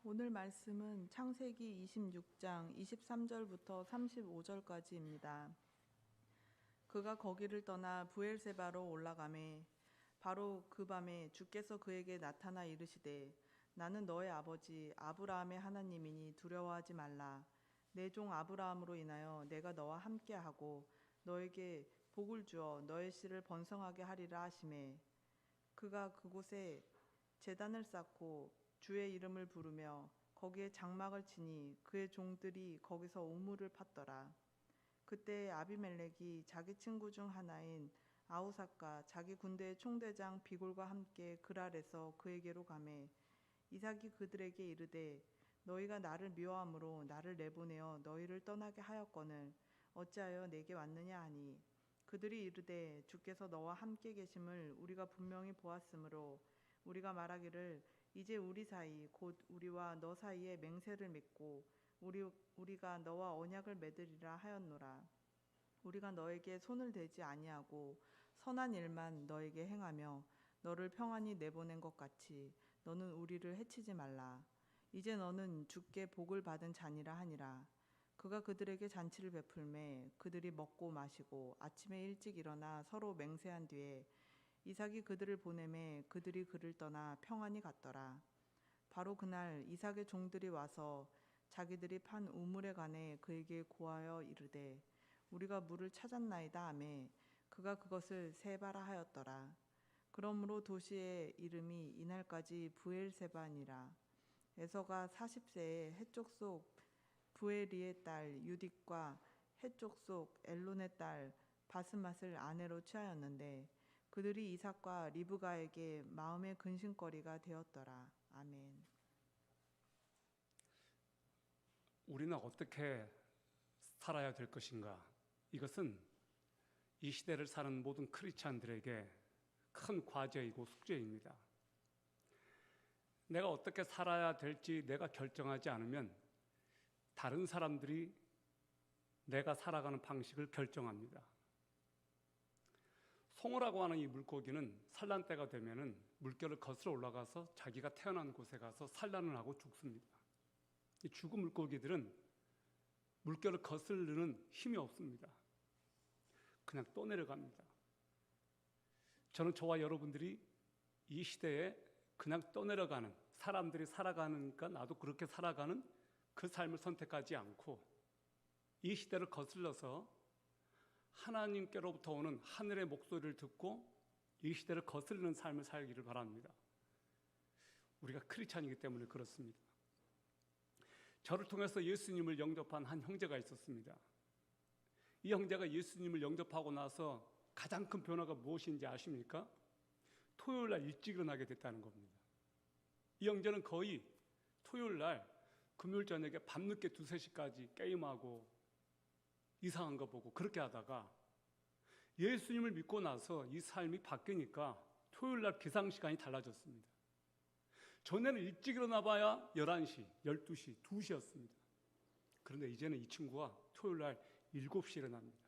오늘 말씀은 창세기 26장 23절부터 35절까지입니다. 그가 거기를 떠나 브엘세바로 올라가매 바로 그 밤에 주께서 그에게 나타나 이르시되 나는 너의 아버지 아브라함의 하나님이니 두려워하지 말라. 내 종 아브라함으로 인하여 내가 너와 함께하고 너에게 복을 주어 너의 씨를 번성하게 하리라 하시매 그가 그곳에 제단을 쌓고 주의 이름을 부르며 거기에 장막을 치니 그의 종들이 거기서 우물을 팠더라. 그때 아비멜렉이 자기 친구 중 하나인 아우삭과 자기 군대의 총대장 비골과 함께 그랄에서 그에게로 가매 이삭이 그들에게 이르되 너희가 나를 미워함으로 나를 내보내어 너희를 떠나게 하였거늘 어찌하여 내게 왔느냐 하니 그들이 이르되 주께서 너와 함께 계심을 우리가 분명히 보았으므로 우리가 말하기를 이제 우리 사이 곧 우리와 너 사이에 맹세를 맺고 우리가 너와 언약을 맺으리라 하였노라. 우리가 너에게 손을 대지 아니하고 선한 일만 너에게 행하며 너를 평안히 내보낸 것 같이 너는 우리를 해치지 말라. 이제 너는 주께 복을 받은 자니라 하니라. 그가 그들에게 잔치를 베풀매 그들이 먹고 마시고 아침에 일찍 일어나 서로 맹세한 뒤에 이삭이 그들을 보내매 그들이 그를 떠나 평안히 갔더라. 바로 그날 이삭의 종들이 와서 자기들이 판 우물에 관해 그에게 고하여 이르되 우리가 물을 찾았나이다 하매 그가 그것을 세바라 하였더라. 그러므로 도시의 이름이 이날까지 브엘세바니라. 에서가 40세에 해쪽 속 부에리의 딸 유딕과 해쪽 속 엘론의 딸 바스맛을 아내로 취하였는데 그들이 이삭과 리브가에게 마음의 근심거리가 되었더라. 아멘. 우리는 어떻게 살아야 될 것인가? 이것은 이 시대를 사는 모든 크리스찬들에게 큰 과제이고 숙제입니다. 내가 어떻게 살아야 될지 내가 결정하지 않으면 다른 사람들이 내가 살아가는 방식을 결정합니다. 송어라고 하는 이 물고기는 산란 때가 되면은 물결을 거슬러 올라가서 자기가 태어난 곳에 가서 산란을 하고 죽습니다. 이 죽은 물고기들은 물결을 거스르는 힘이 없습니다. 그냥 떠내려갑니다. 저는 저와 여러분들이 이 시대에 그냥 떠내려가는 사람들이 살아가니까 나도 그렇게 살아가는 그 삶을 선택하지 않고 이 시대를 거슬러서 하나님께로부터 오는 하늘의 목소리를 듣고 이 시대를 거스르는 삶을 살기를 바랍니다. 우리가 크리스찬이기 때문에 그렇습니다. 저를 통해서 예수님을 영접한 한 형제가 있었습니다. 이 형제가 예수님을 영접하고 나서 가장 큰 변화가 무엇인지 아십니까? 토요일 날 일찍 일어나게 됐다는 겁니다. 이 형제는 거의 토요일 날 금요일 저녁에 밤늦게 2, 3시까지 게임하고 이상한 거 보고 그렇게 하다가 예수님을 믿고 나서 이 삶이 바뀌니까 토요일 날 기상 시간이 달라졌습니다. 전에는 일찍 일어나 봐야 11시, 12시, 2시였습니다. 그런데 이제는 이 친구가 토요일 날 7시에 일어납니다.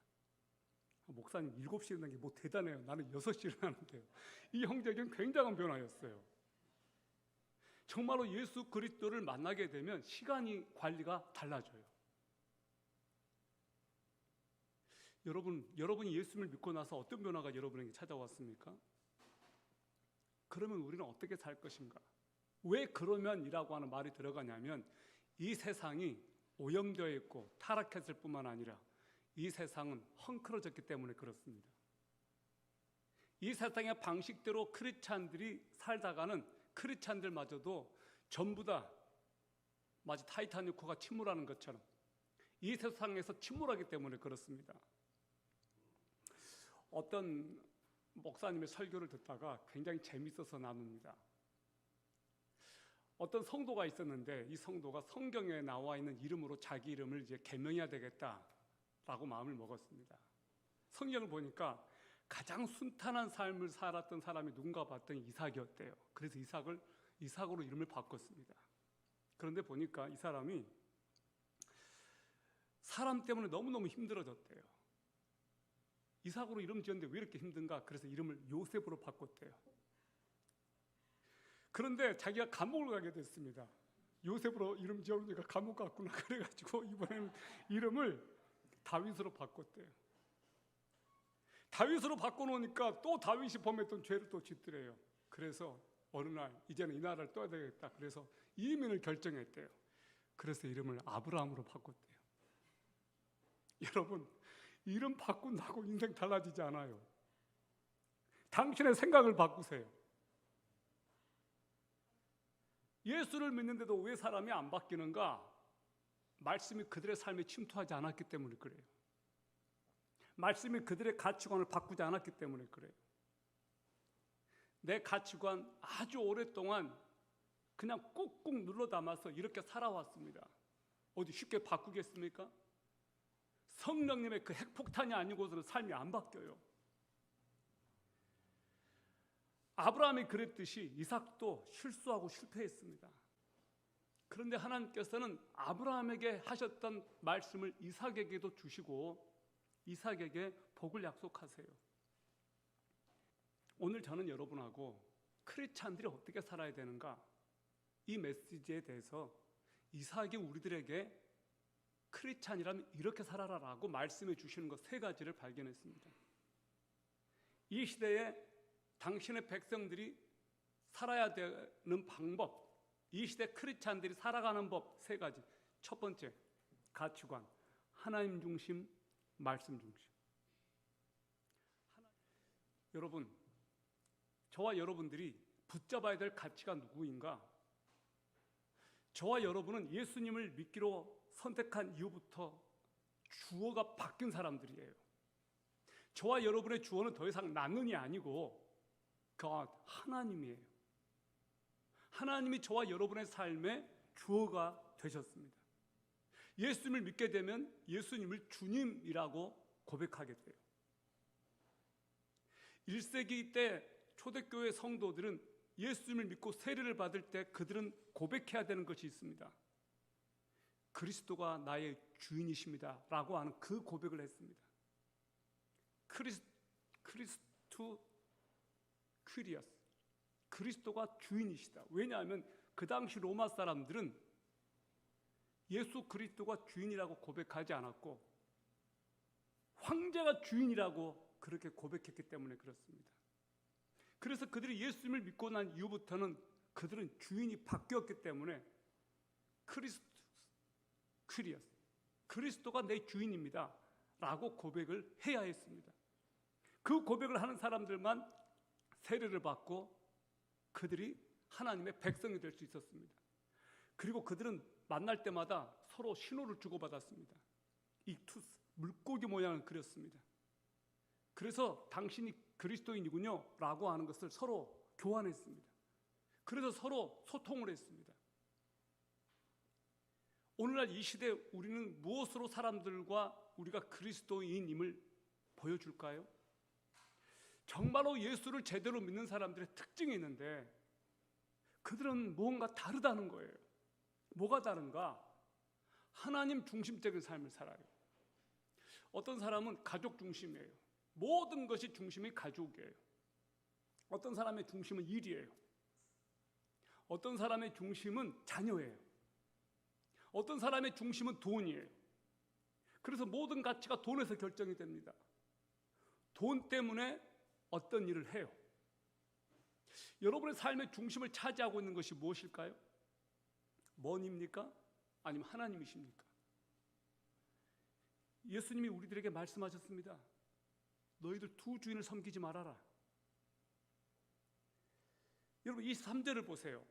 목사님 7시에 일어나는 게 뭐 대단해요. 나는 6시에 일어나는데요. 이 형제에게는 굉장한 변화였어요. 정말로 예수 그리스도를 만나게 되면 시간이 관리가 달라져요. 여러분이 예수를 믿고 나서 어떤 변화가 여러분에게 찾아왔습니까? 그러면 우리는 어떻게 살 것인가? 왜 그러면이라고 하는 말이 들어가냐면 이 세상이 오염되어 있고 타락했을 뿐만 아니라 이 세상은 헝클어졌기 때문에 그렇습니다. 이 세상의 방식대로 크리스찬들이 살다가는 크리스찬들마저도 전부 다 마치 타이타닉호가 침몰하는 것처럼 이 세상에서 침몰하기 때문에 그렇습니다. 어떤 목사님의 설교를 듣다가 굉장히 재밌어서 나눕니다. 어떤 성도가 있었는데 이 성도가 성경에 나와 있는 이름으로 자기 이름을 이제 개명해야 되겠다라고 마음을 먹었습니다. 성경을 보니까 가장 순탄한 삶을 살았던 사람이 누군가 봤더니 이삭이었대요. 그래서 이삭으로 이름을 바꿨습니다. 그런데 보니까 이 사람이 사람 때문에 너무너무 힘들어졌대요. 이삭으로 이름 지었는데 왜 이렇게 힘든가? 그래서 이름을 요셉으로 바꿨대요. 그런데 자기가 감옥을 가게 됐습니다. 요셉으로 이름 지어놓으니까 감옥 갔구나. 그래가지고 이번에는 이름을 다윗으로 바꿨대요. 다윗으로 바꿔놓으니까 또 다윗이 범했던 죄를 또 짓더래요. 그래서 어느 날 이제는 이 나라를 떠야 되겠다. 그래서 이민을 결정했대요. 그래서 이름을 아브라함으로 바꿨대요. 여러분, 이름 바꾼다고 인생 달라지지 않아요. 당신의 생각을 바꾸세요. 예수를 믿는데도 왜 사람이 안 바뀌는가? 말씀이 그들의 삶에 침투하지 않았기 때문에 그래요. 말씀이 그들의 가치관을 바꾸지 않았기 때문에 그래요. 내 가치관 아주 오랫동안 그냥 꾹꾹 눌러 담아서 이렇게 살아왔습니다. 어디 쉽게 바꾸겠습니까? 성령님의 그 핵폭탄이 아니고서는 삶이 안 바뀌어요. 아브라함이 그랬듯이 이삭도 실수하고 실패했습니다. 그런데 하나님께서는 아브라함에게 하셨던 말씀을 이삭에게도 주시고 이삭에게 복을 약속하세요. 오늘 저는 여러분하고 크리스찬들이 어떻게 살아야 되는가? 이 메시지에 대해서 이삭이 우리들에게 크리스찬이라면 이렇게 살아라라고 말씀해 주시는 것 세 가지를 발견했습니다. 이 시대에 당신의 백성들이 살아야 되는 방법, 이 시대 크리스찬들이 살아가는 법 세 가지. 첫 번째, 가치관, 하나님 중심, 말씀 중심. 여러분, 저와 여러분들이 붙잡아야 될 가치가 누구인가? 저와 여러분은 예수님을 믿기로 선택한 이후부터 주어가 바뀐 사람들이에요. 저와 여러분의 주어는 더 이상 나는이 아니고 하나님이에요. 하나님이 저와 여러분의 삶의 주어가 되셨습니다. 예수님을 믿게 되면 예수님을 주님이라고 고백하게 돼요. 1세기 때 초대교회 성도들은 예수님을 믿고 세례를 받을 때 그들은 고백해야 되는 것이 있습니다. 그리스도가 나의 주인이십니다 라고 하는 그 고백을 했습니다. 크리스투 퀴리어스, 그리스도가 주인이시다. 왜냐하면 그 당시 로마 사람들은 예수 그리스도가 주인이라고 고백하지 않았고 황제가 주인이라고 그렇게 고백했기 때문에 그렇습니다. 그래서 그들이 예수님을 믿고 난 이후부터는 그들은 주인이 바뀌었기 때문에 퀴리어스, 그리스도가 내 주인입니다 라고 고백을 해야 했습니다. 그 고백을 하는 사람들만 세례를 받고 그들이 하나님의 백성이 될 수 있었습니다. 그리고 그들은 만날 때마다 서로 신호를 주고받았습니다. 익투스, 물고기 모양을 그렸습니다. 그래서 당신이 그리스도인이군요 라고 하는 것을 서로 교환했습니다. 그래서 서로 소통을 했습니다. 오늘날 이 시대에 우리는 무엇으로 사람들과 우리가 그리스도인임을 보여줄까요? 정말로 예수를 제대로 믿는 사람들의 특징이 있는데 그들은 뭔가 다르다는 거예요. 뭐가 다른가? 하나님 중심적인 삶을 살아요. 어떤 사람은 가족 중심이에요. 모든 것이 중심이 가족이에요. 어떤 사람의 중심은 일이에요. 어떤 사람의 중심은 자녀예요. 어떤 사람의 중심은 돈이에요. 그래서 모든 가치가 돈에서 결정이 됩니다. 돈 때문에 어떤 일을 해요. 여러분의 삶의 중심을 차지하고 있는 것이 무엇일까요? 뭐입니까? 아니면 하나님이십니까? 예수님이 우리들에게 말씀하셨습니다. 너희들 두 주인을 섬기지 말아라. 여러분 23절을 보세요.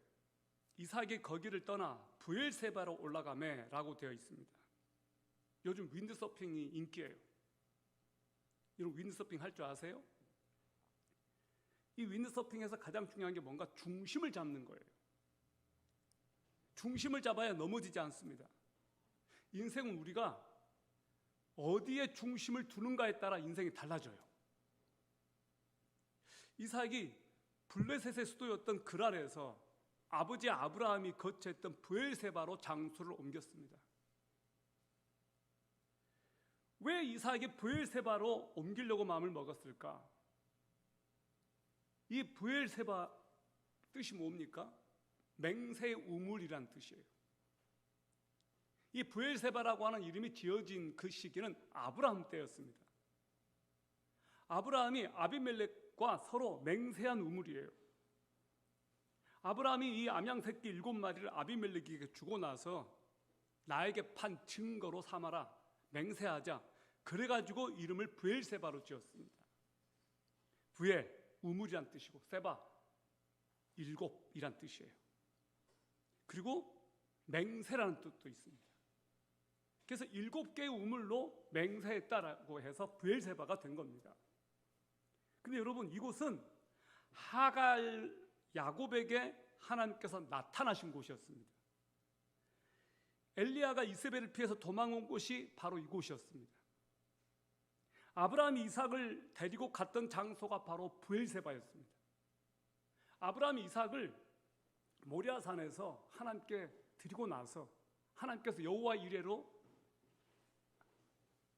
이삭이 거기를 떠나 브엘세바로 올라가매 라고 되어 있습니다. 요즘 윈드서핑이 인기예요. 여러분 윈드서핑 할 줄 아세요? 이 윈드서핑에서 가장 중요한 게 뭔가 중심을 잡는 거예요. 중심을 잡아야 넘어지지 않습니다. 인생은 우리가 어디에 중심을 두는가에 따라 인생이 달라져요. 이삭이 블레셋의 수도였던 그랄에서 아버지 아브라함이 거처했던 브엘세바로 장소를 옮겼습니다. 왜 이삭이 브엘세바로 옮기려고 마음을 먹었을까? 이 브엘세바 뜻이 뭡니까? 맹세 우물이란 뜻이에요. 이 브엘세바라고 하는 이름이 지어진 그 시기는 아브라함 때였습니다. 아브라함이 아비멜렉과 서로 맹세한 우물이에요. 아브라함이 이 암양 새끼 7마리를 아비멜렉에게 주고 나서 나에게 판 증거로 삼아라 맹세하자. 그래가지고 이름을 브엘세바로 지었습니다. 브엘 우물이란 뜻이고 세바 7이란 뜻이에요. 그리고 맹세라는 뜻도 있습니다. 그래서 7개의 우물로 맹세했다라고 해서 브엘세바가 된 겁니다. 근데 여러분, 이곳은 하갈 야곱에게 하나님께서 나타나신 곳이었습니다. 엘리야가 이세벨을 피해서 도망온 곳이 바로 이곳이었습니다. 아브라함이 이삭을 데리고 갔던 장소가 바로 브엘세바였습니다. 아브라함이 이삭을 모리아산에서 하나님께 드리고 나서 하나님께서 여호와 이레로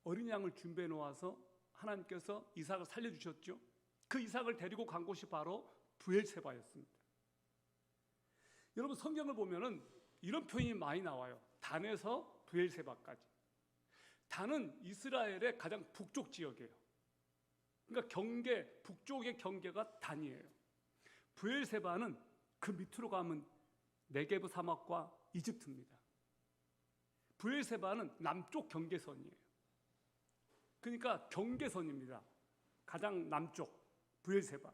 어린 양을 준비해 놓아서 하나님께서 이삭을 살려주셨죠. 그 이삭을 데리고 간 곳이 바로 브엘세바였습니다. 여러분, 성경을 보면은 이런 표현이 많이 나와요. 단에서 브엘세바까지. 단은 이스라엘의 가장 북쪽 지역이에요. 그러니까 북쪽의 경계가 단이에요. 브엘세바는 그 밑으로 가면 네게브 사막과 이집트입니다. 브엘세바는 남쪽 경계선이에요. 그러니까 경계선입니다. 가장 남쪽 브엘세바.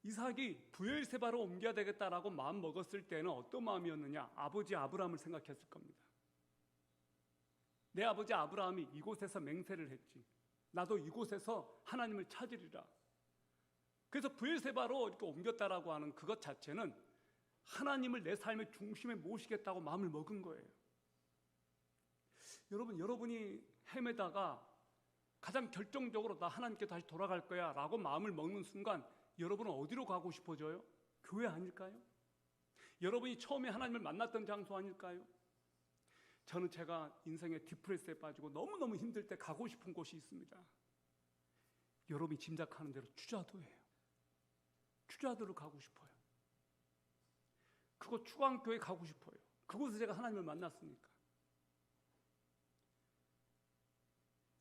이삭이 브엘세바로 옮겨야 되겠다라고 마음 먹었을 때는 어떤 마음이었느냐? 아버지 아브라함을 생각했을 겁니다. 내 아버지 아브라함이 이곳에서 맹세를 했지. 나도 이곳에서 하나님을 찾으리라. 그래서 브엘세바로 이렇게 옮겼다라고 하는 그것 자체는 하나님을 내 삶의 중심에 모시겠다고 마음을 먹은 거예요. 여러분이 헤매다가 가장 결정적으로 나 하나님께 다시 돌아갈 거야 라고 마음을 먹는 순간 여러분은 어디로 가고 싶어져요? 교회 아닐까요? 여러분이 처음에 하나님을 만났던 장소 아닐까요? 저는 제가 인생의 디프레스에 빠지고 너무너무 힘들 때 가고 싶은 곳이 있습니다. 여러분이 짐작하는 대로 추자도예요. 추자도를 가고 싶어요. 그곳 추광교회 가고 싶어요. 그곳에서 제가 하나님을 만났으니까.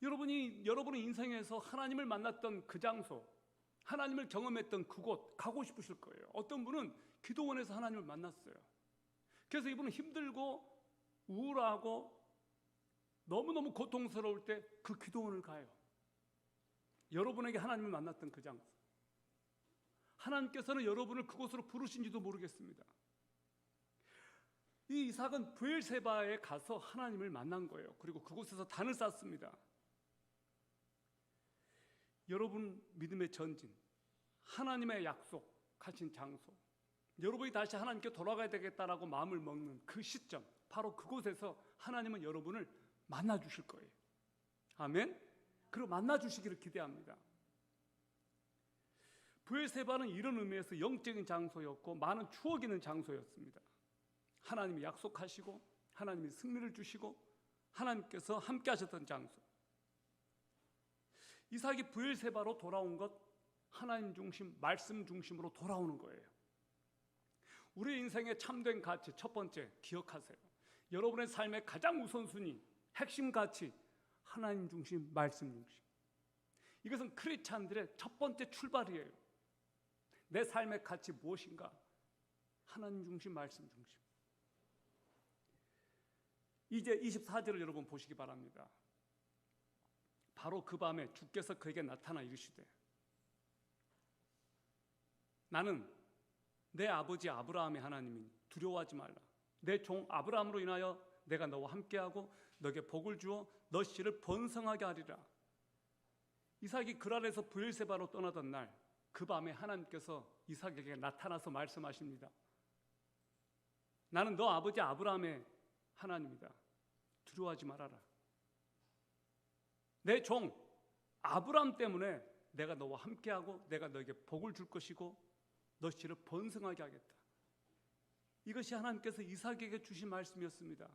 여러분의 인생에서 하나님을 만났던 그 장소, 하나님을 경험했던 그곳 가고 싶으실 거예요. 어떤 분은 기도원에서 하나님을 만났어요. 그래서 이분은 힘들고 우울하고 너무너무 고통스러울 때 그 기도원을 가요. 여러분에게 하나님을 만났던 그 장소. 하나님께서는 여러분을 그곳으로 부르신지도 모르겠습니다. 이 이삭은 브엘세바에 가서 하나님을 만난 거예요. 그리고 그곳에서 단을 쌓습니다. 여러분 믿음의 전진, 하나님의 약속하신 장소, 여러분이 다시 하나님께 돌아가야 되겠다라고 마음을 먹는 그 시점, 바로 그곳에서 하나님은 여러분을 만나 주실 거예요. 아멘. 그리고 만나 주시기를 기대합니다. 브엘세바는 이런 의미에서 영적인 장소였고 많은 추억 있는 장소였습니다. 하나님이 약속하시고 하나님이 승리를 주시고 하나님께서 함께 하셨던 장소. 이삭이 브엘세바로 돌아온 것, 하나님 중심, 말씀 중심으로 돌아오는 거예요. 우리 인생의 참된 가치 첫 번째 기억하세요. 여러분의 삶의 가장 우선순위, 핵심 가치, 하나님 중심, 말씀 중심. 이것은 크리스찬들의 첫 번째 출발이에요. 내 삶의 가치 무엇인가? 하나님 중심, 말씀 중심. 이제 24절을 여러분 보시기 바랍니다. 바로 그 밤에 주께서 그에게 나타나 이르시되 나는 내 아버지 아브라함의 하나님이니 두려워하지 말라. 내 종 아브라함으로 인하여 내가 너와 함께하고 너에게 복을 주어 너 씨를 번성하게 하리라. 이삭이 그랄에서 브엘세바로 떠나던 날 그 밤에 하나님께서 이삭에게 나타나서 말씀하십니다. 나는 너 아버지 아브라함의 하나님이다. 두려워하지 말아라. 내 종 아브라함 때문에 내가 너와 함께하고 내가 너에게 복을 줄 것이고 너 씨를 번성하게 하겠다. 이것이 하나님께서 이삭에게 주신 말씀이었습니다.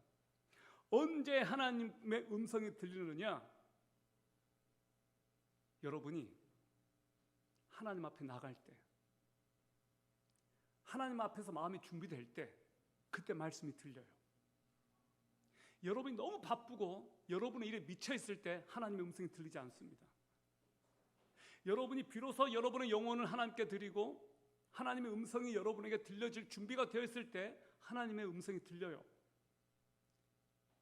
언제 하나님의 음성이 들리느냐? 여러분이 하나님 앞에 나갈 때, 하나님 앞에서 마음이 준비될 때, 그때 말씀이 들려요. 여러분이 너무 바쁘고 여러분의 일에 미쳐 있을 때 하나님의 음성이 들리지 않습니다. 여러분이 비로소 여러분의 영혼을 하나님께 드리고 하나님의 음성이 여러분에게 들려질 준비가 되어 있을 때 하나님의 음성이 들려요.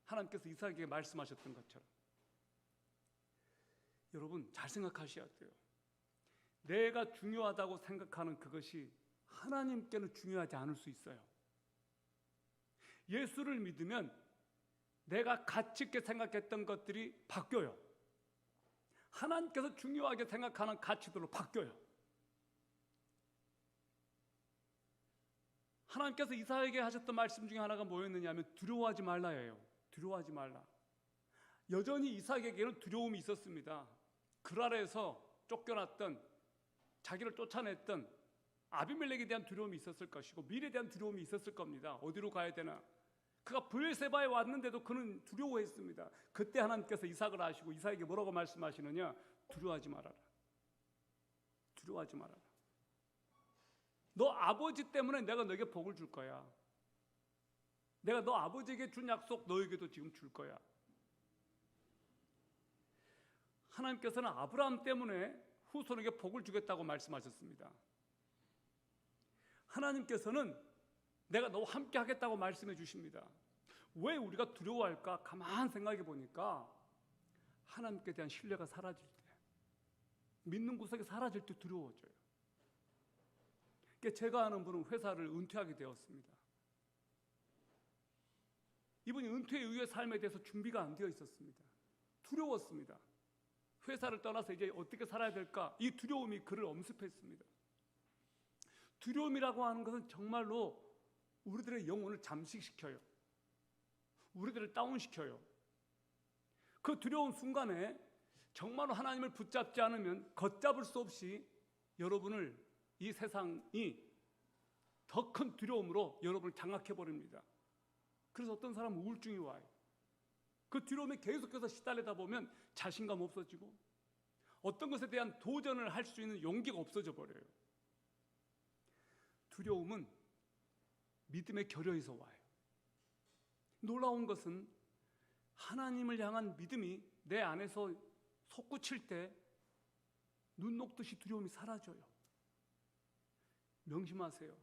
하나님께서 이삭에게 말씀하셨던 것처럼. 여러분 잘 생각하셔야 돼요. 내가 중요하다고 생각하는 그것이 하나님께는 중요하지 않을 수 있어요. 예수를 믿으면 내가 가치 있게 생각했던 것들이 바뀌어요. 하나님께서 중요하게 생각하는 가치들로 바뀌어요. 하나님께서 이삭에게 하셨던 말씀 중에 하나가 뭐였느냐 하면 두려워하지 말라예요. 두려워하지 말라. 여전히 이삭에게는 두려움이 있었습니다. 그랄에서 쫓겨났던, 자기를 쫓아냈던 아비멜렉에 대한 두려움이 있었을 것이고 미래에 대한 두려움이 있었을 겁니다. 어디로 가야 되나? 그가 브엘세바에 왔는데도 그는 두려워했습니다. 그때 하나님께서 이삭을 아시고 이삭에게 뭐라고 말씀하시느냐? 두려워하지 말아라. 두려워하지 말아라. 너 아버지 때문에 내가 너에게 복을 줄 거야. 내가 너 아버지에게 준 약속 너에게도 지금 줄 거야. 하나님께서는 아브라함 때문에 후손에게 복을 주겠다고 말씀하셨습니다. 하나님께서는 내가 너와 함께 하겠다고 말씀해 주십니다. 왜 우리가 두려워할까? 가만 생각해 보니까 하나님께 대한 신뢰가 사라질 때, 믿는 구석이 사라질 때 두려워져요. 제가 아는 분은 회사를 은퇴하게 되었습니다. 이분이 은퇴 이후의 삶에 대해서 준비가 안 되어 있었습니다. 두려웠습니다. 회사를 떠나서 이제 어떻게 살아야 될까? 이 두려움이 그를 엄습했습니다. 두려움이라고 하는 것은 정말로 우리들의 영혼을 잠식시켜요. 우리들을 다운시켜요. 그 두려운 순간에 정말로 하나님을 붙잡지 않으면 걷잡을 수 없이 여러분을 이 세상이 더 큰 두려움으로 여러분을 장악해버립니다. 그래서 어떤 사람은 우울증이 와요. 그 두려움에 계속해서 시달리다 보면 자신감 없어지고 어떤 것에 대한 도전을 할 수 있는 용기가 없어져 버려요. 두려움은 믿음의 결여에서 와요. 놀라운 것은 하나님을 향한 믿음이 내 안에서 솟구칠 때 눈 녹듯이 두려움이 사라져요. 명심하세요.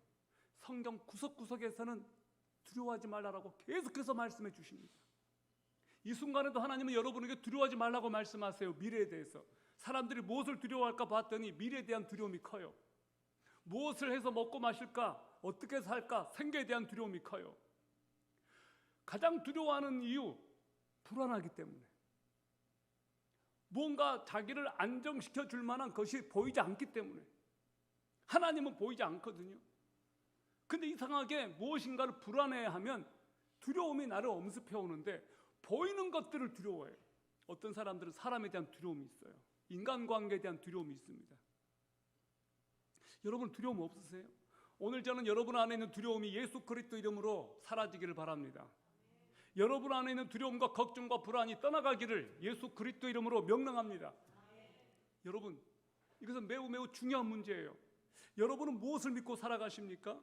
성경 구석구석에서는 두려워하지 말라고 계속해서 말씀해 주십니다. 이 순간에도 하나님은 여러분에게 두려워하지 말라고 말씀하세요. 미래에 대해서. 사람들이 무엇을 두려워할까 봤더니 미래에 대한 두려움이 커요. 무엇을 해서 먹고 마실까? 어떻게 살까? 생계에 대한 두려움이 커요. 가장 두려워하는 이유, 불안하기 때문에. 무언가 자기를 안정시켜 줄 만한 것이 보이지 않기 때문에. 하나님은 보이지 않거든요. 근데 이상하게 무엇인가를 불안해하면 두려움이 나를 엄습해 오는데 보이는 것들을 두려워해요. 어떤 사람들은 사람에 대한 두려움이 있어요. 인간관계에 대한 두려움이 있습니다. 여러분 두려움 없으세요? 오늘 저는 여러분 안에 있는 두려움이 예수 그리스도 이름으로 사라지기를 바랍니다. 여러분 안에 있는 두려움과 걱정과 불안이 떠나가기를 예수 그리스도 이름으로 명령합니다. 여러분 이것은 매우 매우 중요한 문제예요. 여러분은 무엇을 믿고 살아가십니까?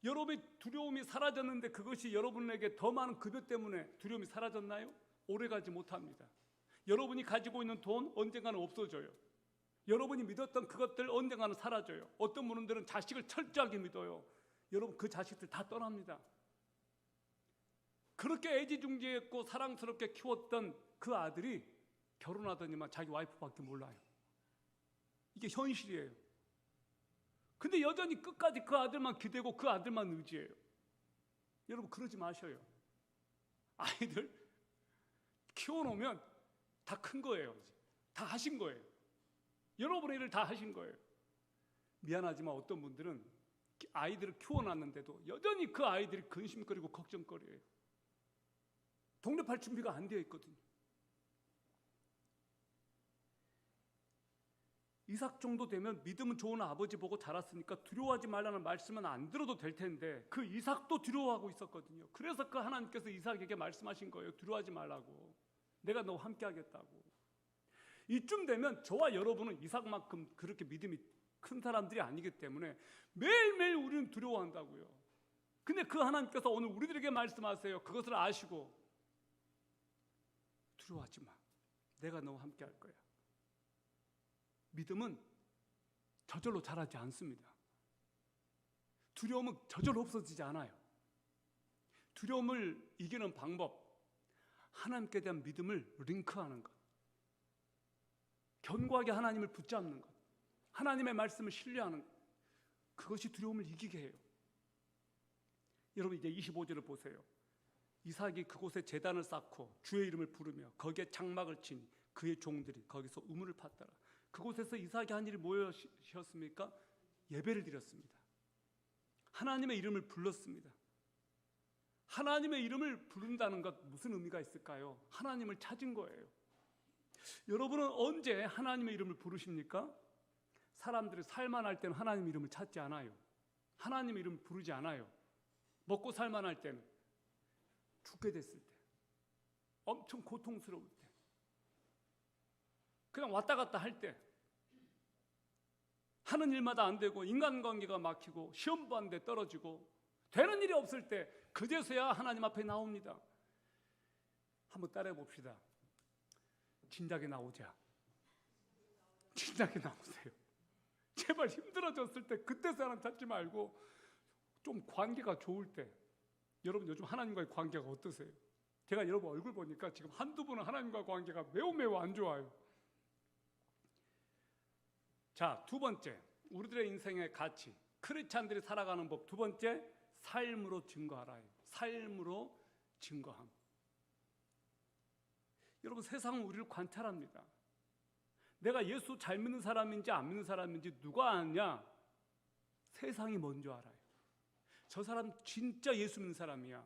여러분의 두려움이 사라졌는데 그것이 여러분에게 더 많은 급여 때문에 두려움이 사라졌나요? 오래가지 못합니다. 여러분이 가지고 있는 돈 언젠가는 없어져요. 여러분이 믿었던 그것들 언젠가는 사라져요. 어떤 분들은 자식을 철저하게 믿어요. 여러분 그 자식들 다 떠납니다. 그렇게 애지중지했고 사랑스럽게 키웠던 그 아들이 결혼하더니만 자기 와이프밖에 몰라요. 이게 현실이에요. 근데 여전히 끝까지 그 아들만 기대고 그 아들만 의지해요. 여러분 그러지 마셔요. 아이들 키워놓으면 다 큰 거예요. 다 하신 거예요. 여러분의 일을 다 하신 거예요. 미안하지만 어떤 분들은 아이들을 키워놨는데도 여전히 그 아이들이 근심거리고 걱정거리예요. 독립할 준비가 안 되어 있거든요. 이삭 정도 되면 믿음은 좋은 아버지 보고 자랐으니까 두려워하지 말라는 말씀은 안 들어도 될 텐데 그 이삭도 두려워하고 있었거든요. 그래서 그 하나님께서 이삭에게 말씀하신 거예요. 두려워하지 말라고. 내가 너와 함께 하겠다고. 이쯤 되면 저와 여러분은 이삭만큼 그렇게 믿음이 큰 사람들이 아니기 때문에 매일매일 우리는 두려워한다고요. 근데 그 하나님께서 오늘 우리들에게 말씀하세요. 그것을 아시고 두려워하지 마. 내가 너와 함께 할 거야. 믿음은 저절로 자라지 않습니다. 두려움은 저절로 없어지지 않아요. 두려움을 이기는 방법, 하나님께 대한 믿음을 링크하는 것, 견고하게 하나님을 붙잡는 것, 하나님의 말씀을 신뢰하는 것, 그것이 두려움을 이기게 해요. 여러분 이제 25절을 보세요. 이삭이 그곳에 제단을 쌓고 주의 이름을 부르며 거기에 장막을 친 그의 종들이 거기서 우물을 팠더라. 그곳에서 이삭이 한 일이 무엇이었습니까? 예배를 드렸습니다. 하나님의 이름을 불렀습니다. 하나님의 이름을 부른다는 것 무슨 의미가 있을까요? 하나님을 찾은 거예요. 여러분은 언제 하나님의 이름을 부르십니까? 사람들이 살만할 때는 하나님 이름을 찾지 않아요. 하나님의 이름을 부르지 않아요. 먹고 살만할 때는, 죽게 됐을 때, 엄청 고통스러울 때, 그냥 왔다 갔다 할 때, 하는 일마다 안 되고 인간관계가 막히고 시험 봤는데 떨어지고 되는 일이 없을 때 그제서야 하나님 앞에 나옵니다. 한번 따라해 봅시다. 진작에 나오자. 진작에 나오세요. 제발 힘들어졌을 때 그때 사람 찾지 말고 좀 관계가 좋을 때. 여러분 요즘 하나님과의 관계가 어떠세요? 제가 여러분 얼굴 보니까 지금 한두 분은 하나님과 관계가 매우 안 좋아요. 자, 두 번째, 우리들의 인생의 가치, 크리스찬들이 살아가는 법. 두 번째, 삶으로 증거하라. 삶으로 증거함. 여러분 세상은 우리를 관찰합니다. 내가 예수 잘 믿는 사람인지 안 믿는 사람인지 누가 아냐? 세상이 먼저 알아요. 저 사람 진짜 예수 믿는 사람이야.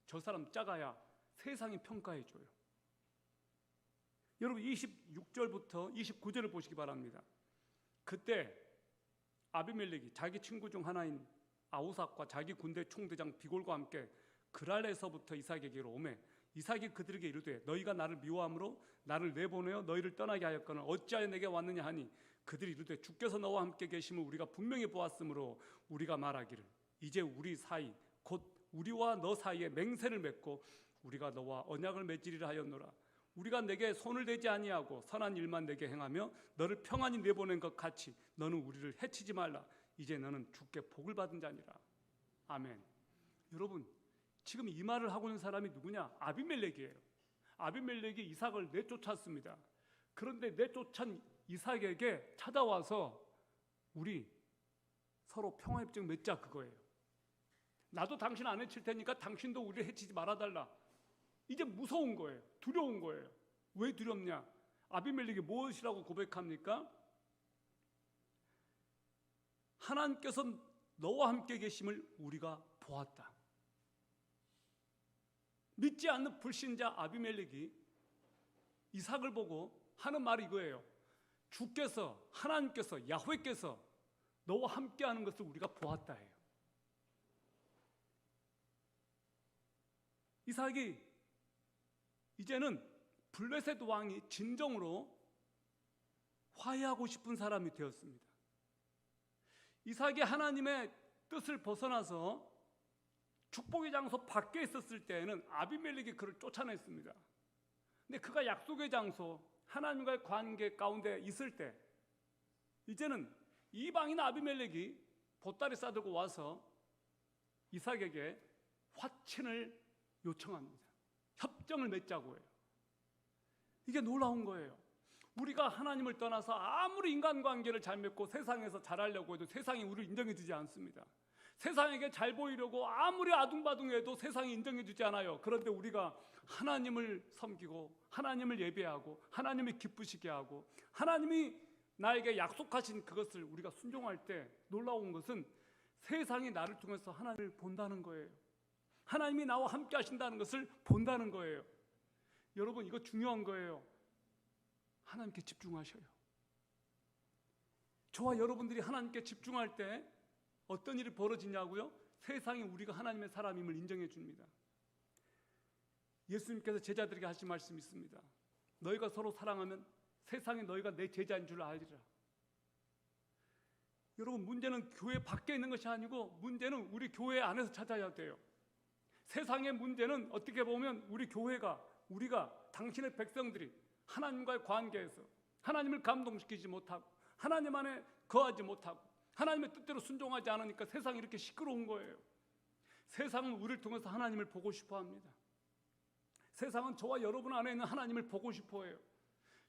저 사람 작아야 세상이 평가해줘요. 여러분 26절부터 29절을 보시기 바랍니다. 그때 아비멜렉이 자기 친구 중 하나인 아우삭과 자기 군대 총대장 비골과 함께 그랄에서부터 이삭에게로 오매 이삭이 그들에게 이르되 너희가 나를 미워함으로 나를 내보내어 너희를 떠나게 하였거늘 어찌하여 내게 왔느냐 하니 그들이 이르되 주께서 너와 함께 계심을 우리가 분명히 보았으므로 우리가 말하기를 이제 우리 사이 곧 우리와 너 사이에 맹세를 맺고 우리가 너와 언약을 맺으리라 하였노라. 우리가 내게 손을 대지 아니하고 선한 일만 내게 행하며 너를 평안히 내보낸 것 같이 너는 우리를 해치지 말라. 이제 너는 주께 복을 받은 자니라. 아멘. 여러분 지금 이 말을 하고 있는 사람이 누구냐? 아비멜렉이에요. 아비멜렉이 이삭을 내쫓았습니다. 그런데 내쫓은 이삭에게 찾아와서 우리 서로 평화협정 맺자 그거예요. 나도 당신 안 해칠 테니까 당신도 우리를 해치지 말아달라. 이제 무서운 거예요. 두려운 거예요. 왜 두렵냐? 아비멜렉이 무엇이라고 고백합니까? 하나님께서 너와 함께 계심을 우리가 보았다. 믿지 않는 불신자 아비멜렉이 이삭을 보고 하는 말이 이거예요. 주께서 하나님께서 야훼께서 너와 함께하는 것을 우리가 보았다 해요. 이삭이 이제는 블레셋 왕이 진정으로 화해하고 싶은 사람이 되었습니다. 이삭이 하나님의 뜻을 벗어나서 축복의 장소 밖에 있었을 때에는 아비멜렉이 그를 쫓아냈습니다. 근데 그가 약속의 장소 하나님과의 관계 가운데 있을 때 이제는 이방인 아비멜렉이 보따리 싸들고 와서 이삭에게 화친을 요청합니다. 협정을 맺자고 해요. 이게 놀라운 거예요. 우리가 하나님을 떠나서 아무리 인간관계를 잘 맺고 세상에서 잘하려고 해도 세상이 우리를 인정해주지 않습니다. 세상에게 잘 보이려고 아무리 아둥바둥해도 세상이 인정해주지 않아요. 그런데 우리가 하나님을 섬기고 하나님을 예배하고 하나님을 기쁘시게 하고 하나님이 나에게 약속하신 그것을 우리가 순종할 때 놀라운 것은 세상이 나를 통해서 하나님을 본다는 거예요. 하나님이 나와 함께 하신다는 것을 본다는 거예요. 여러분 이거 중요한 거예요. 하나님께 집중하셔요. 저와 여러분들이 하나님께 집중할 때 어떤 일이 벌어지냐고요? 세상이 우리가 하나님의 사람임을 인정해 줍니다. 예수님께서 제자들에게 하신 말씀이 있습니다. 너희가 서로 사랑하면 세상에 너희가 내 제자인 줄 알리라. 여러분, 문제는 교회 밖에 있는 것이 아니고 문제는 우리 교회 안에서 찾아야 돼요. 세상의 문제는 어떻게 보면 우리 교회가, 우리가, 당신의 백성들이 하나님과의 관계에서 하나님을 감동시키지 못하고 하나님 안에 거하지 못하고 하나님의 뜻대로 순종하지 않으니까 세상이 이렇게 시끄러운 거예요. 세상은 우리를 통해서 하나님을 보고 싶어 합니다. 세상은 저와 여러분 안에 있는 하나님을 보고 싶어 해요.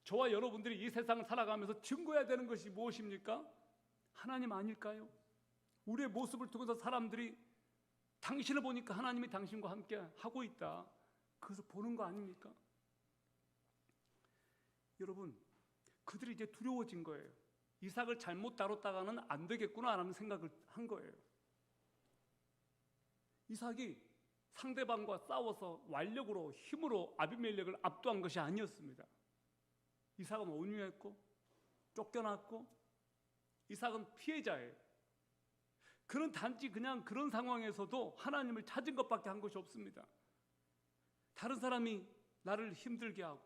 저와 여러분들이 이 세상을 살아가면서 증거해야 되는 것이 무엇입니까? 하나님 아닐까요? 우리의 모습을 통해서 사람들이 당신을 보니까 하나님이 당신과 함께 하고 있다, 그래서 보는 거 아닙니까? 여러분, 그들이 이제 두려워진 거예요. 이삭을 잘못 다뤘다가는 안 되겠구나라는 생각을 한 거예요. 이삭이 상대방과 싸워서 완력으로, 힘으로 아비멜렉을 압도한 것이 아니었습니다. 이삭은 온유했고 쫓겨났고 이삭은 피해자예요. 그는 단지 그냥 그런 상황에서도 하나님을 찾은 것밖에 한 것이 없습니다. 다른 사람이 나를 힘들게 하고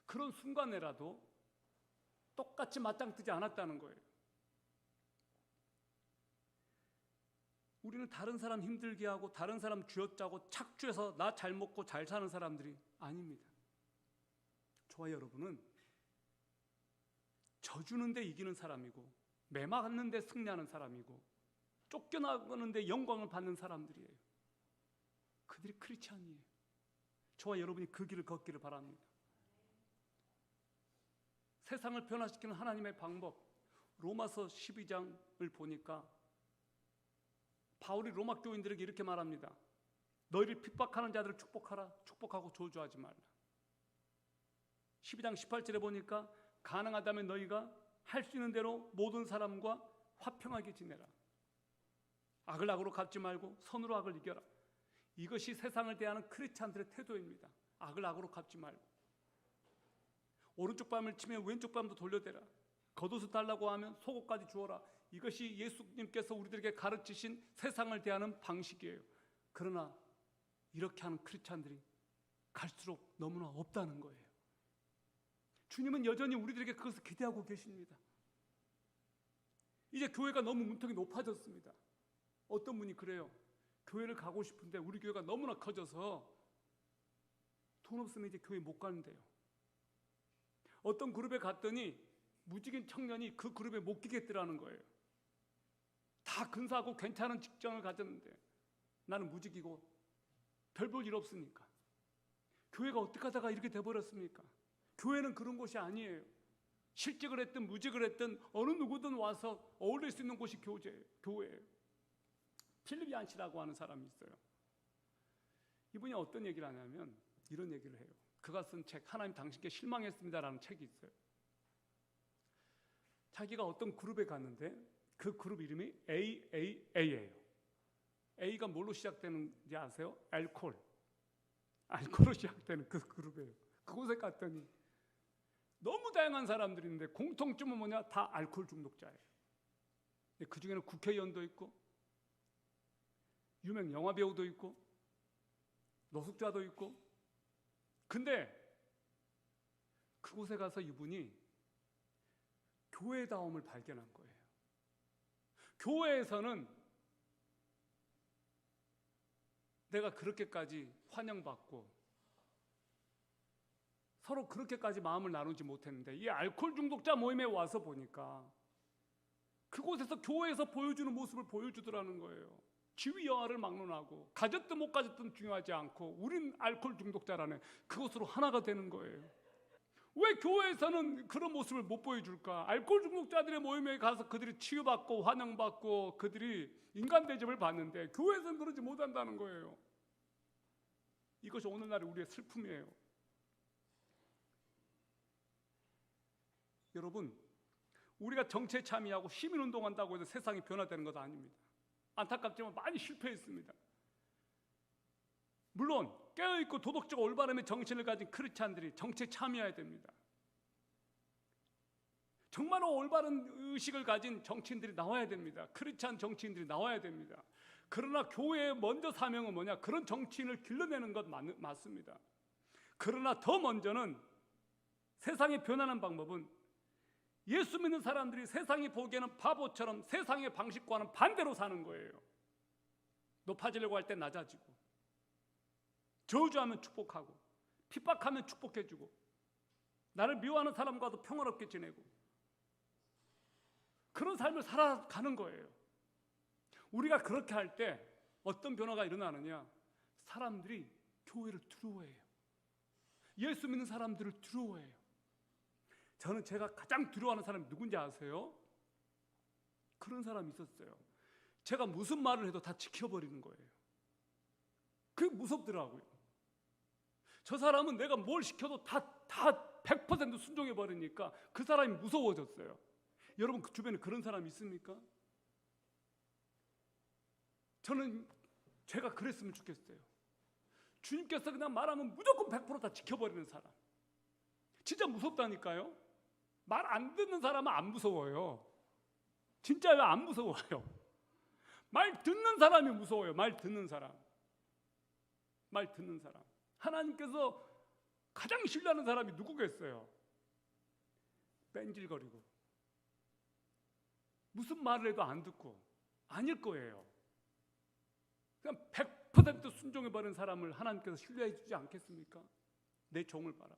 그런 순간에라도 똑같이 맞짱 뜨지 않았다는 거예요. 우리는 다른 사람 힘들게 하고 다른 사람 쥐어짜고 착취해서 나 잘 먹고 잘 사는 사람들이 아닙니다. 저와 여러분은 져주는데 이기는 사람이고 매맞는데 승리하는 사람이고 쫓겨나가는데 영광을 받는 사람들이에요. 그들이 크리스찬이에요. 저와 여러분이 그 길을 걷기를 바랍니다. 세상을 변화시키는 하나님의 방법, 로마서 12장을 보니까 바울이 로마 교인들에게 이렇게 말합니다. 너희를 핍박하는 자들을 축복하라. 축복하고 저주하지 말라. 12장 18절에 보니까 가능하다면 너희가 할 수 있는 대로 모든 사람과 화평하게 지내라. 악을 악으로 갚지 말고 선으로 악을 이겨라. 이것이 세상을 대하는 크리스찬들의 태도입니다. 악을 악으로 갚지 말고 오른쪽 뺨을 치면 왼쪽 뺨도 돌려대라. 겉옷을 달라고 하면 속옷까지 주어라. 이것이 예수님께서 우리들에게 가르치신 세상을 대하는 방식이에요. 그러나 이렇게 하는 크리스찬들이 갈수록 너무나 없다는 거예요. 주님은 여전히 우리들에게 그것을 기대하고 계십니다. 이제 교회가 너무 문턱이 높아졌습니다. 어떤 분이 그래요. 교회를 가고 싶은데 우리 교회가 너무나 커져서 돈 없으면 이제 교회 못 가는데요. 어떤 그룹에 갔더니 무직인 청년이 그 그룹에 못 끼겠더라는 거예요. 다 근사하고 괜찮은 직장을 가졌는데 나는 무직이고 별 볼 일 없으니까. 교회가 어떻게 하다가 이렇게 돼버렸습니까? 교회는 그런 곳이 아니에요. 실직을 했든 무직을 했든 어느 누구든 와서 어울릴 수 있는 곳이 교회예요. 필립 얀시라고 하는 사람이 있어요. 이분이 어떤 얘기를 하냐면 이런 얘기를 해요. 그가 쓴 책, 하나님 당신께 실망했습니다라는 책이 있어요. 자기가 어떤 그룹에 갔는데 그 그룹 이름이 AAA예요. A가 뭘로 시작되는지 아세요? 알코올로 시작되는 그 그룹이에요. 그곳에 갔더니 너무 다양한 사람들이 있는데 공통점은 뭐냐? 다 알코올 중독자예요. 그 중에는 국회의원도 있고 유명 영화배우도 있고 노숙자도 있고. 근데 그곳에 가서 이분이 교회다움을 발견한 거예요. 교회에서는 내가 그렇게까지 환영받고 서로 그렇게까지 마음을 나누지 못했는데 이 알코올 중독자 모임에 와서 보니까 그곳에서 교회에서 보여주는 모습을 보여주더라는 거예요. 지위 여하를 막론하고 가졌든 못 가졌든 중요하지 않고 우린 알코올 중독자라네. 그것으로 하나가 되는 거예요. 왜 교회에서는 그런 모습을 못 보여줄까? 알코올 중독자들의 모임에 가서 그들이 치유받고 환영받고 그들이 인간 대접을 받는데 교회에서는 그러지 못한다는 거예요. 이것이 오늘날의 우리의 슬픔이에요. 여러분, 우리가 정치에 참여하고 시민운동한다고 해서 세상이 변화되는 것도 아닙니다. 안타깝지만 많이 실패했습니다. 물론 깨어있고 도덕적 올바름의 정신을 가진 크리스찬들이 정치에 참여해야 됩니다. 정말로 올바른 의식을 가진 정치인들이 나와야 됩니다. 크리스찬 정치인들이 나와야 됩니다. 그러나 교회의 먼저 사명은 뭐냐? 그런 정치인을 길러내는 것 맞습니다. 그러나 더 먼저는 세상이 변하는 방법은 예수 믿는 사람들이 세상이 보기에는 바보처럼 세상의 방식과는 반대로 사는 거예요. 높아지려고 할 때 낮아지고, 저주하면 축복하고, 핍박하면 축복해주고, 나를 미워하는 사람과도 평화롭게 지내고, 그런 삶을 살아가는 거예요. 우리가 그렇게 할 때 어떤 변화가 일어나느냐? 사람들이 교회를 두려워해요. 예수 믿는 사람들을 두려워해요. 저는 제가 가장 두려워하는 사람이 누군지 아세요? 그런 사람이 있었어요. 제가 무슨 말을 해도 다 지켜버리는 거예요. 그게 무섭더라고요. 저 사람은 내가 뭘 시켜도 다 100% 순종해버리니까 그 사람이 무서워졌어요. 여러분 그 주변에 그런 사람 있습니까? 저는 제가 그랬으면 좋겠어요. 주님께서 그냥 말하면 무조건 100% 다 지켜버리는 사람. 진짜 무섭다니까요. 말 안 듣는 사람은 안 무서워요. 진짜요, 안 무서워요. 말 듣는 사람이 무서워요. 말 듣는 사람. 말 듣는 사람. 하나님께서 가장 신뢰하는 사람이 누구겠어요? 뺀질거리고 무슨 말을 해도 안 듣고 아닐 거예요. 그냥 100% 순종해버린 사람을 하나님께서 신뢰해 주지 않겠습니까? 내 종을 봐라.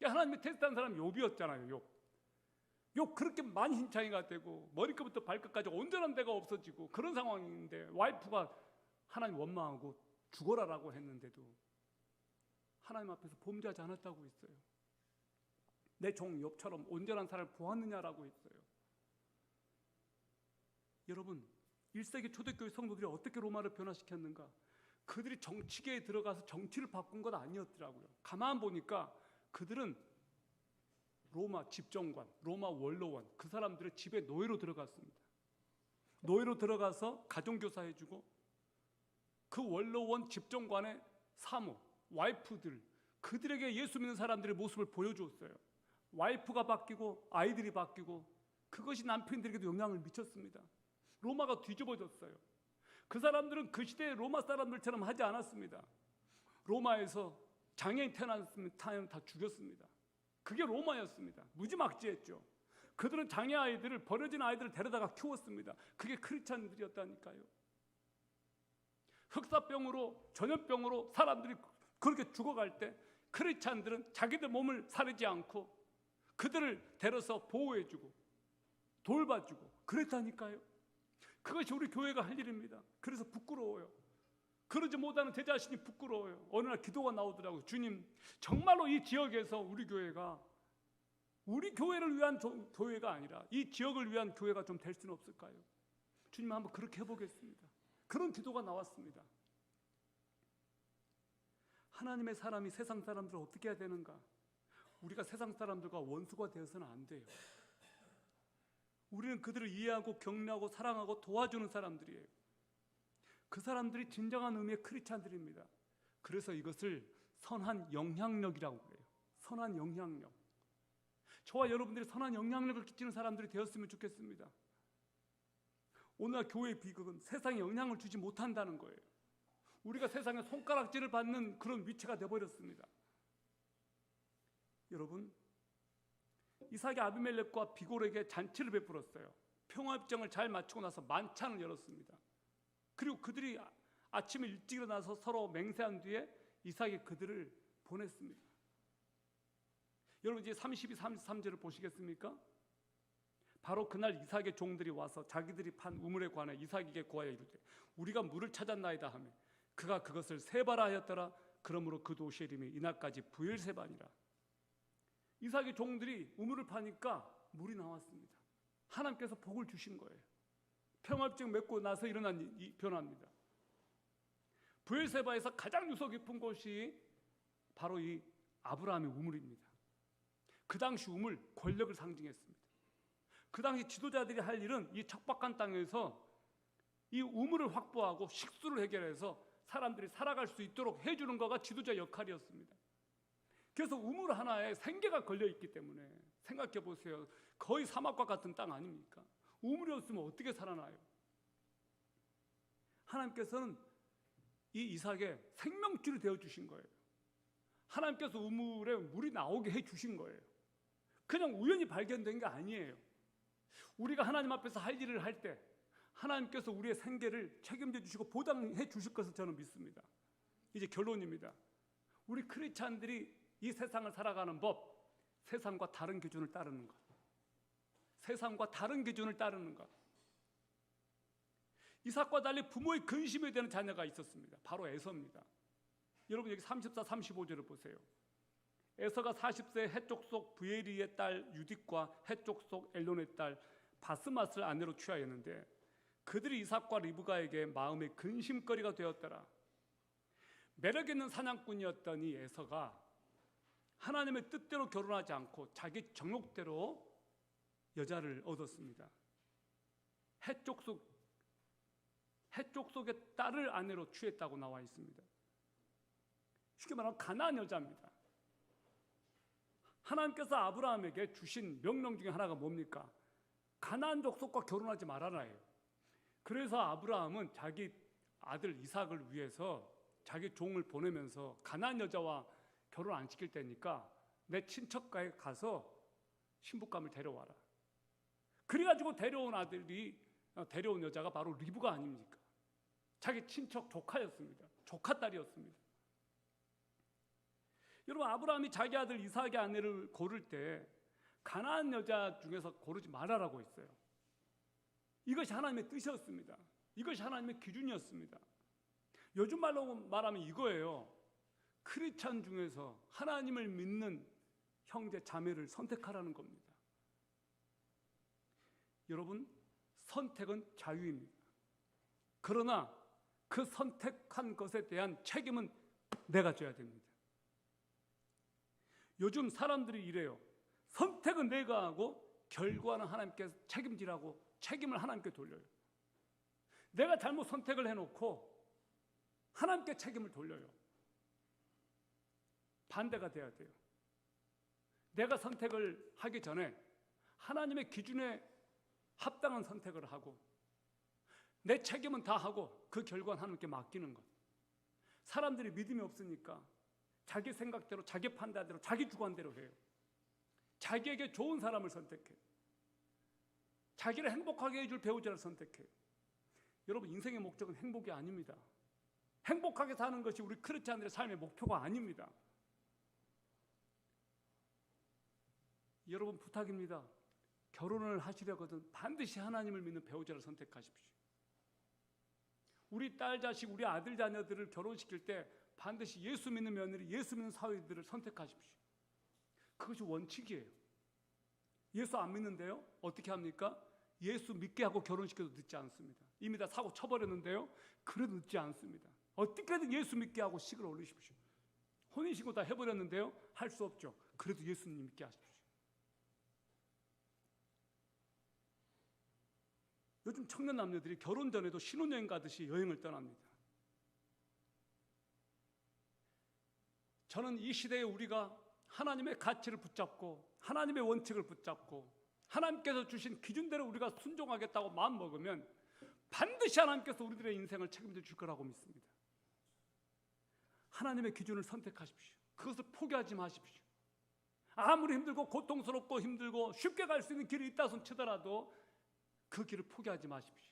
하나님이 테스트한 사람이 욥이었잖아요. 욥 그렇게 만신창이가 되고 머리끝부터 발끝까지 온전한 데가 없어지고 그런 상황인데 와이프가 하나님 원망하고 죽어라라고 했는데도 하나님 앞에서 범죄하지 않았다고 했어요. 내 종 욥처럼 온전한 사람을 보았느냐라고 했어요. 여러분 1세기 초대교회 성도들이 어떻게 로마를 변화시켰는가? 그들이 정치계에 들어가서 정치를 바꾼 건 아니었더라고요. 가만 보니까 그들은 로마 집정관, 로마 원로원 그 사람들의 집에 노예로 들어갔습니다. 노예로 들어가서 가정교사해주고 그 원로원 집정관의 사모, 와이프들 그들에게 예수 믿는 사람들의 모습을 보여주었어요. 와이프가 바뀌고 아이들이 바뀌고 그것이 남편들에게도 영향을 미쳤습니다. 로마가 뒤집어졌어요. 그 사람들은 그 시대의 로마 사람들처럼 하지 않았습니다. 로마에서 장애인 태어났으면 다 죽였습니다. 그게 로마였습니다. 무지막지했죠. 그들은 장애 아이들을 버려진 아이들을 데려다가 키웠습니다. 그게 크리스찬들이었다니까요. 흑사병으로 전염병으로 사람들이 그렇게 죽어갈 때 크리스찬들은 자기들 몸을 사르지 않고 그들을 데려서 보호해주고 돌봐주고 그랬다니까요. 그것이 우리 교회가 할 일입니다. 그래서 부끄러워요. 그러지 못하는 제 자신이 부끄러워요. 어느 날 기도가 나오더라고요. 주님, 정말로 이 지역에서 우리 교회가 우리 교회를 위한 교회가 아니라 이 지역을 위한 교회가 좀 될 수는 없을까요? 주님 한번 그렇게 해보겠습니다. 그런 기도가 나왔습니다. 하나님의 사람이 세상 사람들을 어떻게 해야 되는가? 우리가 세상 사람들과 원수가 되어서는 안 돼요. 우리는 그들을 이해하고 격려하고 사랑하고 도와주는 사람들이에요. 그 사람들이 진정한 의미의 크리스찬들입니다. 그래서 이것을 선한 영향력이라고 그래요. 선한 영향력. 저와 여러분들이 선한 영향력을 끼치는 사람들이 되었으면 좋겠습니다. 오늘 교회의 비극은 세상에 영향을 주지 못한다는 거예요. 우리가 세상에 손가락질을 받는 그런 위치가 되어버렸습니다. 여러분, 이삭이 아비멜렉과 비골에게 잔치를 베풀었어요. 평화협정을 잘 마치고 나서 만찬을 열었습니다. 그리고 그들이 아침에 일찍 일어나서 서로 맹세한 뒤에 이삭이 그들을 보냈습니다. 여러분 이제 32, 33절을 보시겠습니까? 바로 그날 이삭의 종들이 와서 자기들이 판 우물에 관해 이삭에게 고하여 이르되 우리가 물을 찾았나이다 하며 그가 그것을 세바라 하였더라. 그러므로 그 도시의 이름이 이날까지 부엘세바니라. 이삭의 종들이 우물을 파니까 물이 나왔습니다. 하나님께서 복을 주신 거예요. 평화협정 맺고 나서 일어난 이 변화입니다. 부엘세바에서 가장 유서 깊은 곳이 바로 이 아브라함의 우물입니다. 그 당시 우물 권력을 상징했습니다. 그 당시 지도자들이 할 일은 이 척박한 땅에서 이 우물을 확보하고 식수를 해결해서 사람들이 살아갈 수 있도록 해주는 거가 지도자 역할이었습니다. 그래서 우물 하나에 생계가 걸려있기 때문에 생각해 보세요. 거의 사막과 같은 땅 아닙니까? 우물이 없으면 어떻게 살아나요? 하나님께서는 이 이삭에 생명줄이 되어 주신 거예요. 하나님께서 우물에 물이 나오게 해 주신 거예요. 그냥 우연히 발견된 게 아니에요. 우리가 하나님 앞에서 할 일을 할 때 하나님께서 우리의 생계를 책임져 주시고 보장해 주실 것을 저는 믿습니다. 이제 결론입니다. 우리 크리스찬들이 이 세상을 살아가는 법, 세상과 다른 기준을 따르는 것. 세상과 다른 기준을 따르는 것. 이삭과 달리 부모의 근심이 되는 자녀가 있었습니다. 바로 에서입니다. 여러분 여기 34, 35절을 보세요. 에서가 40세 해쪽 속 브에리의 딸 유딕과 해쪽 속 엘론의 딸 바스맛을 아내로 취하였는데 그들이 이삭과 리브가에게 마음의 근심거리가 되었더라. 매력 있는 사냥꾼이었던 이 에서가 하나님의 뜻대로 결혼하지 않고 자기 정욕대로 여자를 얻었습니다. 해쪽 속의 딸을 아내로 취했다고 나와 있습니다. 쉽게 말하면 가나안 여자입니다. 하나님께서 아브라함에게 주신 명령 중에 하나가 뭡니까? 가나안 족속과 결혼하지 말아라예요. 그래서 아브라함은 자기 아들 이삭을 위해서 자기 종을 보내면서 가나안 여자와 결혼 안 시킬 때니까 내 친척가에 가서 신부감을 데려와라. 그래가지고 데려온 여자가 바로 리브가 아닙니까? 자기 친척 조카였습니다. 조카 딸이었습니다. 여러분 아브라함이 자기 아들 이삭의 아내를 고를 때 가나안 여자 중에서 고르지 말아라고 했어요. 이것이 하나님의 뜻이었습니다. 이것이 하나님의 기준이었습니다. 요즘 말로 말하면 이거예요. 크리스찬 중에서 하나님을 믿는 형제 자매를 선택하라는 겁니다. 여러분 선택은 자유입니다. 그러나 그 선택한 것에 대한 책임은 내가 져야 됩니다. 요즘 사람들이 이래요. 선택은 내가 하고 결과는 하나님께 책임지라고 책임을 하나님께 돌려요. 내가 잘못 선택을 해놓고 하나님께 책임을 돌려요. 반대가 돼야 돼요. 내가 선택을 하기 전에 하나님의 기준에 합당한 선택을 하고 내 책임은 다 하고 그 결과는 하나님께 맡기는 것. 사람들이 믿음이 없으니까 자기 생각대로 자기 판단대로 자기 주관대로 해요. 자기에게 좋은 사람을 선택해요. 자기를 행복하게 해줄 배우자를 선택해요. 여러분 인생의 목적은 행복이 아닙니다. 행복하게 사는 것이 우리 크리스찬들의 삶의 목표가 아닙니다. 여러분 부탁입니다. 결혼을 하시려거든 반드시 하나님을 믿는 배우자를 선택하십시오. 우리 딸 자식, 우리 아들 자녀들을 결혼시킬 때 반드시 예수 믿는 며느리, 예수 믿는 사위들을 선택하십시오. 그것이 원칙이에요. 예수 안 믿는데요? 어떻게 합니까? 예수 믿게 하고 결혼시켜도 늦지 않습니다. 이미 다 사고 쳐버렸는데요? 그래도 늦지 않습니다. 어떻게든 예수 믿게 하고 식을 올리십시오. 혼인신고 다 해버렸는데요? 할 수 없죠. 그래도 예수님 믿게 하십시오. 요즘 청년 남녀들이 결혼 전에도 신혼여행 가듯이 여행을 떠납니다. 저는 이 시대에 우리가 하나님의 가치를 붙잡고 하나님의 원칙을 붙잡고 하나님께서 주신 기준대로 우리가 순종하겠다고 마음먹으면 반드시 하나님께서 우리들의 인생을 책임져 줄 거라고 믿습니다. 하나님의 기준을 선택하십시오. 그것을 포기하지 마십시오. 아무리 힘들고 고통스럽고 힘들고 쉽게 갈 수 있는 길이 있다 손 치더라도 그 길을 포기하지 마십시오.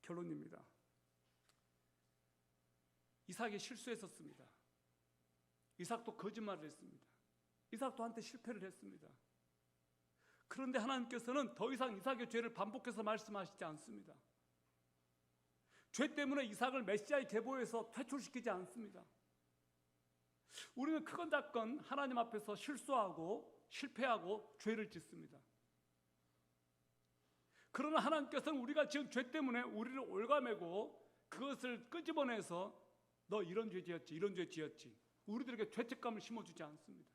결론입니다. 이삭이 실수했었습니다. 이삭도 거짓말을 했습니다. 이삭도 한테 실패를 했습니다. 그런데 하나님께서는 더 이상 이삭의 죄를 반복해서 말씀하시지 않습니다. 죄 때문에 이삭을 메시아의 계보에서 퇴출시키지 않습니다. 우리는 크건 작건 하나님 앞에서 실수하고 실패하고 죄를 짓습니다. 그러나 하나님께서는 우리가 지은 죄 때문에 우리를 올가매고 그것을 끄집어내서 너 이런 죄 지었지, 이런 죄 지었지, 우리들에게 죄책감을 심어주지 않습니다.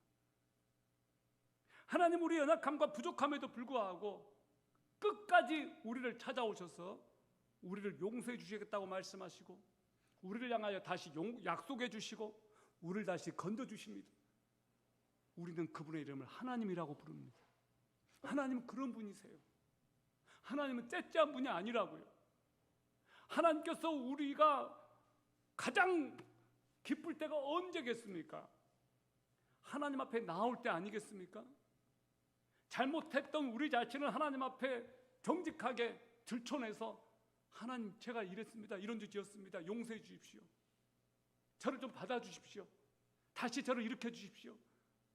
하나님 우리 연약함과 부족함에도 불구하고 끝까지 우리를 찾아오셔서 우리를 용서해 주시겠다고 말씀하시고 우리를 향하여 다시 약속해 주시고 우리를 다시 건져 주십니다. 우리는 그분의 이름을 하나님이라고 부릅니다. 하나님은 그런 분이세요. 하나님은 째째한 분이 아니라고요. 하나님께서 우리가 가장 기쁠 때가 언제겠습니까? 하나님 앞에 나올 때 아니겠습니까? 잘못했던 우리 자신을 하나님 앞에 정직하게 들춰내서 하나님, 제가 이랬습니다. 이런 죄 지었습니다. 용서해 주십시오. 저를 좀 받아주십시오. 다시 저를 일으켜 주십시오.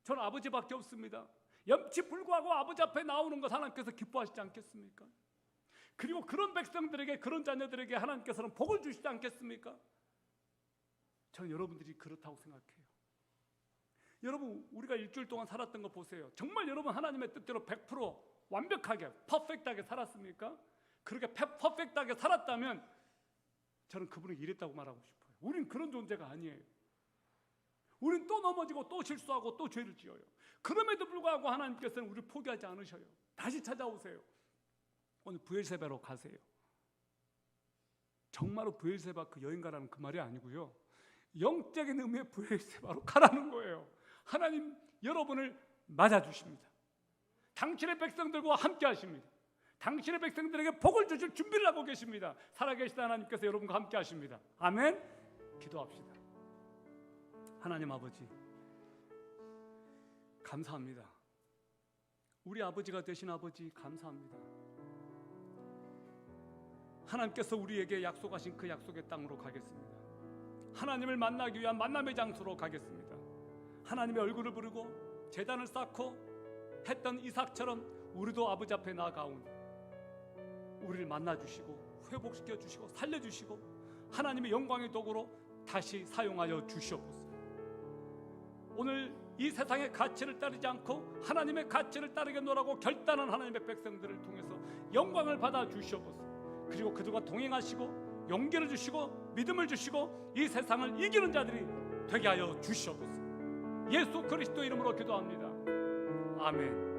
저는 아버지밖에 없습니다. 염치불구하고 아버지 앞에 나오는 것 하나님께서 기뻐하시지 않겠습니까? 그리고 그런 백성들에게, 그런 자녀들에게 하나님께서는 복을 주시지 않겠습니까? 저는 여러분들이 그렇다고 생각해요. 여러분, 우리가 일주일 동안 살았던 거 보세요. 정말 여러분 하나님의 뜻대로 100% 완벽하게 퍼펙트하게 살았습니까? 그렇게 퍼펙트하게 살았다면 저는 그분을 이랬다고 말하고 싶어요. 우린 그런 존재가 아니에요. 우린 또 넘어지고 또 실수하고 또 죄를 지어요. 그럼에도 불구하고 하나님께서는 우리를 포기하지 않으셔요. 다시 찾아오세요. 오늘 브엘세바로 가세요. 정말로 브엘세바 그 여행 가라는 그 말이 아니고요, 영적인 의미의 브엘세바로 가라는 거예요. 하나님 여러분을 맞아주십니다. 당신의 백성들과 함께 하십니다. 당신의 백성들에게 복을 주실 준비를 하고 계십니다. 살아계신 하나님께서 여러분과 함께 하십니다. 아멘. 기도합시다. 하나님 아버지, 감사합니다. 우리 아버지가 되신 아버지 감사합니다. 하나님께서 우리에게 약속하신 그 약속의 땅으로 가겠습니다. 하나님을 만나기 위한 만남의 장소로 가겠습니다. 하나님의 얼굴을 부르고 제단을 쌓고 했던 이삭처럼 우리도 아버지 앞에 나아가오니 우리를 만나주시고 회복시켜 주시고 살려주시고 하나님의 영광의 도구로 다시 사용하여 주시옵소서. 오늘 이 세상의 가치를 따르지 않고 하나님의 가치를 따르겠노라고 결단한 하나님의 백성들을 통해서 영광을 받아 주시옵소서. 그리고 그들과 동행하시고 용기를 주시고 믿음을 주시고 이 세상을 이기는 자들이 되게 하여 주시옵소서. 예수 그리스도 이름으로 기도합니다. 아멘.